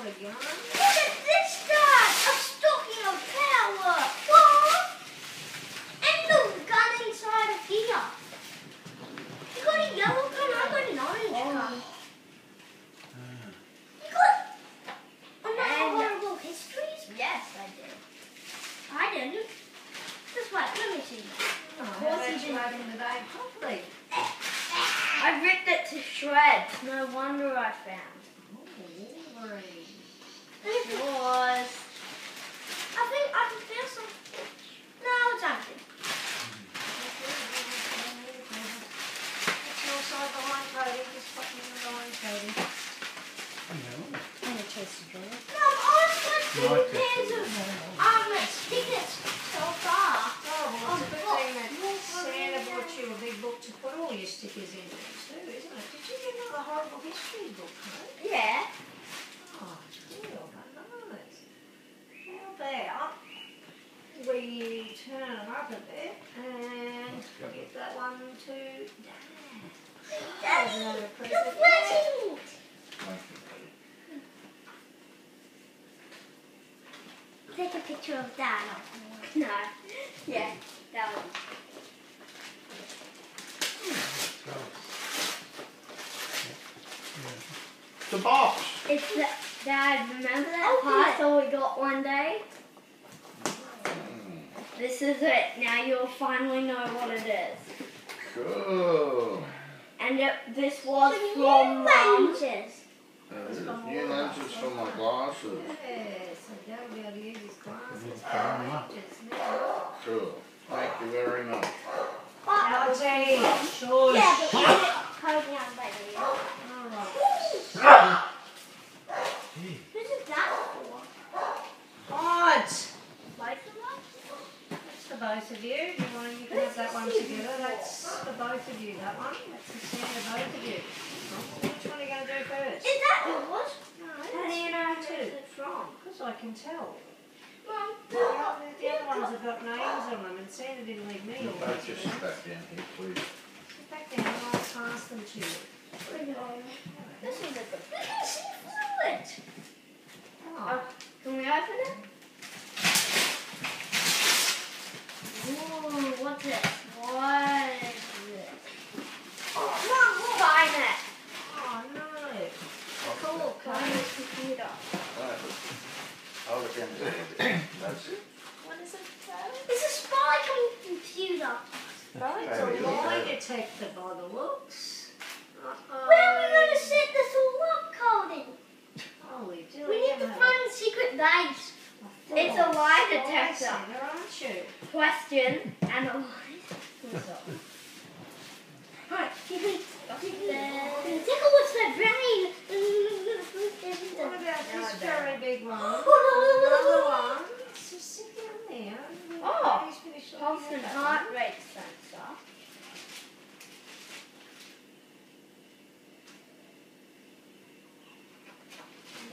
lot of yarn. Look at this, Dad! A stocking of power! What? And the gun inside of here. You got a yellow gun, I got an orange gun. You got another horrible histories? Yes, I did. I didn't. Just wait, let me see. Oh, Of how course about you you didn't. open the bag properly? I ripped it to shreds. No wonder I found. Oh, Wolverine. Yours. I think I can feel some. No, it's empty. What's your side behind Cody? Just put me in the line, Cody. And a taste of joy. No, honestly, Right, there's a stickers so far. Oh, well, it's a good thing that Santa bought you a big book to put all your stickers in there too, isn't it? Did you get another horrible history book, Cody? Yeah. Oh, good on those. How about we turn them up a bit and get that one to Dad. Daddy, Another the present. present. Take a picture of Dad. No. Yeah. That one. The box. It's the, Dad, remember that Open it. parcel we got one day? This is it. Now you'll finally know what it is. Cool. And this was Some from new Mum. lenses. New lenses for my glasses. Yes, so Dad will be able to use his glasses. Very much. Cool. Thank you very much. Now, Jane, Yeah, shush. but Cody and baby. Alright. Who's is that for? Right. Both of us? That's for both of you. You can have that one together. That's for both of you, that one. That's the same for both of you. Which one are you going to do first? Is that yours? No, How do you know who's who? it from? Because I can tell. Mum, The other ones have got names on them, and Santa didn't leave me all Both that. just sit back down here, please. Sit back down and I'll pass them to you. this is a good. Look at see through it. Oh, Can we open it? Ooh, what's it? What is this? Mum, Sign it. oh no. Cool. Sign this computer. I'll look into it. That's it. What is it? it's a spy computer. It's a lie detector by the looks. Where are we going to set this all up, Cody? Holy Jill, We need to find a secret base. It's a lie detector. Santa, aren't you? Question and a lie. Right, you can tickle with the brain. What about this very big one? Oh, Another one. Just sit down there. Oh, He's finished looking Pulse at and that heart one. rate sensor.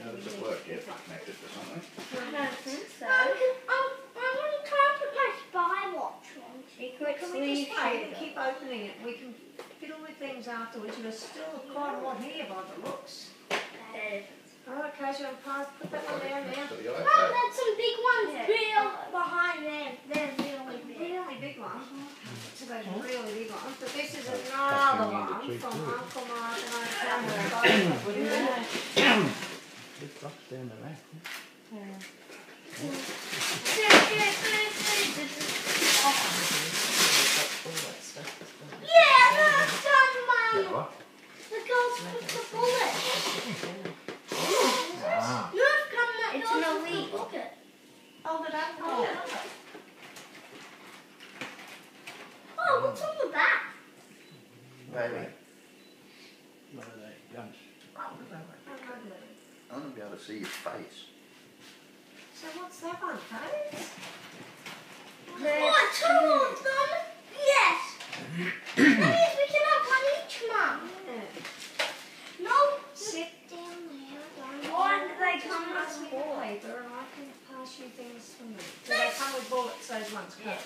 How does it work? You have to connect it to something? I don't think so. I want to try and put my spy watch on. Secret Can we sleeve just wait and shooter. keep opening it? We can fiddle with things afterwards. There's still quite a lot here by the looks. There it is. Alright, Casey, I'll put that one down now. To the Mum, iPad. there's some big ones Yeah. real behind there. They're really big. Really big one. It's a really big one. But this is another one from Uncle Mark and I found it. It drops down the rack. Yeah, that's done, Mum. What? The girls with the bullet. Ah. You've come that It's goes an with the elite. bucket. Oh, but I Oh, what's on the back? Baby. What are they? Guns. I want to be able to see your face. So what's that one, Kate? Oh, two of them? Yes. That means we can have one each, Mum. Yeah. No. Sit down there. Why do they come pass with me the bullets? paper and I can pass you things from them. Do they come with bullets, those ones? Yeah.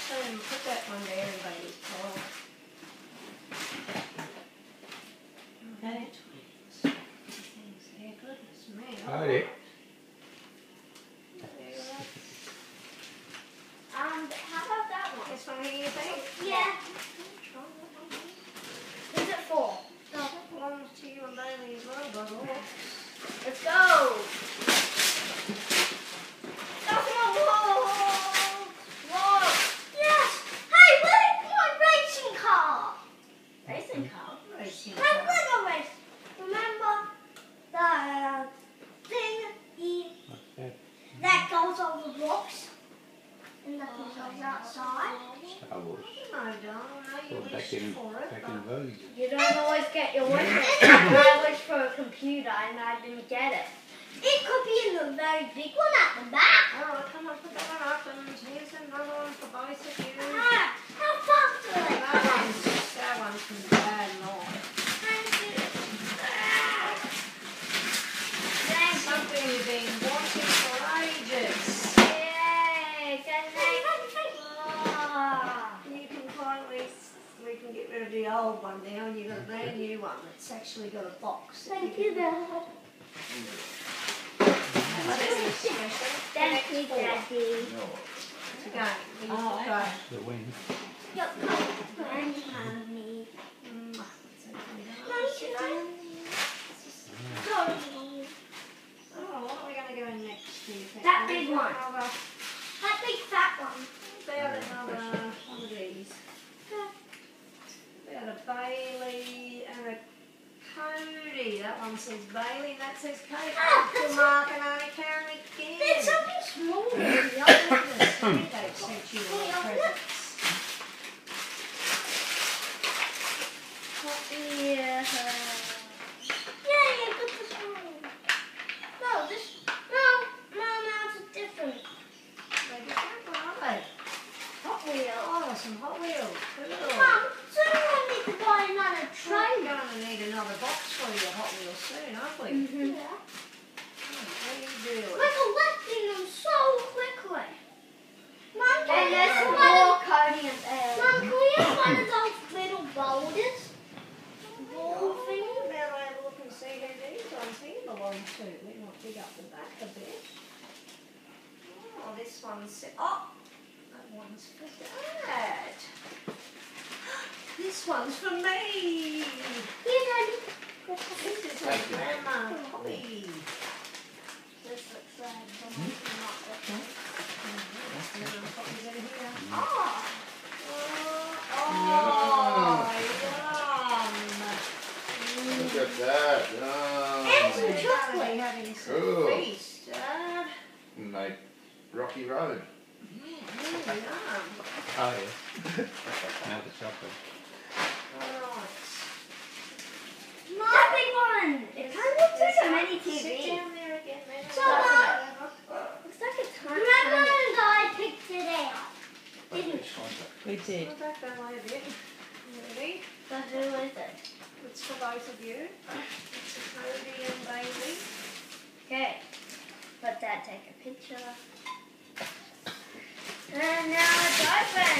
Just put that one there in baby's pile. Okay. Got it. And how about that one? This one here, you think? Yeah. Try that one. Who's it for? That belongs to you and Bailey as well, by the way. Let's go. That's my wall. Whoa. Yes. Hey, where's my racing car? Racing car. Racing My car. Lego race. Remember the thing What's that? that goes on the blocks and that goes outside? Star Wars. No, darling, no, you Well, back wished in for it, back but in vogue. You don't always get your wishes. I wished for a computer and I didn't get it. It could be in the very big one at the back. alright, come on, put that one up and here's another one for both of you. Ah, how fast do I That one's from Dad and all. Something you've been wanting for ages. Yay! You can finally, we can get rid of the old one now and you've got a brand new one that's actually got a box. that Thank can- you, Dad. That's really special. Thank you, Next four. Daddy. It's a game. We used to go. The wind. Yup, and Mommy. No, Sorry. Oh, what are we going to go in next, do you think? That big one. Another, That big fat one. about another one of these. About a Bailey and a Cody. That one says Bailey and that says Cody. Ah, Uncle Mark and Auntie Karen again. There's something small. The others they've sent you all presents. Yeah. Yeah, but this one. No, that's different. They're different, aren't they? Hot Wheels. Oh, some Hot Wheels. Cool. Mum, soon I need to buy another We're train. going to need another box for your Hot Wheels soon, aren't we? Yeah. Really, really. We're collecting them so quickly. Mum, And can we there's have some one more of Cody and Mum, can we have one of those little boulders? Ball thing? Now I have a look and see who these ones here belong to. We might dig up the back a bit. Oh, this one's... Oh! That one's for Dad. This one's for me. Here, Daddy. This is for Grandma Holly. This looks like Grandma Holly's in here. Oh. Oh, Look at that. And some We're chocolate. going to be having some Cool. feast, Dad. Mate, Rocky Road. Yeah, here we are. Oh yeah. Now the chocolate. Alright. That big one. It kind of looks like a mini Sit TV. down there again, man. So, Looks like a tiny. Grandma and I picked it out. Didn't We did. Go back that way a bit. Ready? But who is it? It's for both of you. It's a Cody and Bailey. Okay. Let Dad take a picture. And now it's open.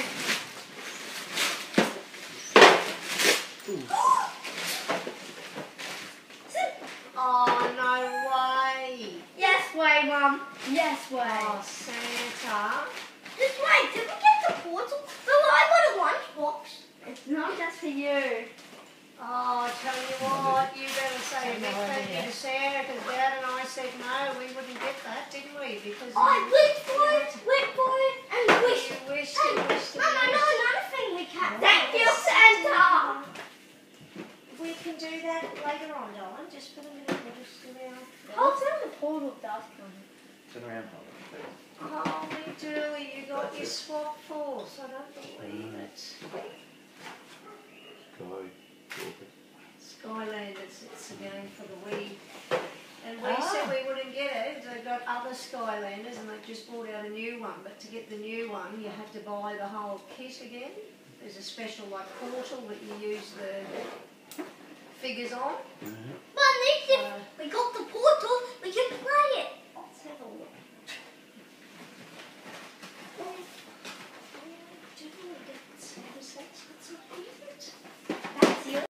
Oh, no way. Yes way, Mum. Yes way. Oh, Santa. Just wait, did we get the portal? Oh, I got a lunchbox. It's not just for you. Oh, I tell you what, you better say a big thank you to Sarah because Dad and I said no, we wouldn't get that, didn't we? Because I wished for it, and wished. you wished and wished and Mum, I know wished. another thing we can. Thank you, Santa. We can do that later on, darling. Just for the minute, we'll just do our... Hopefully the portal does come. Turn around, Holly, please. Holy Julie, you got your swap force. I don't believe it. Go. Skylanders, it's a game for the Wii. And we said we wouldn't get it. They got other Skylanders and they've just brought out a new one. But to get the new one, you have to buy the whole kit again. There's a special like portal that you use the figures on. But at least if we got the portal, we can play it. Let's have a look. That's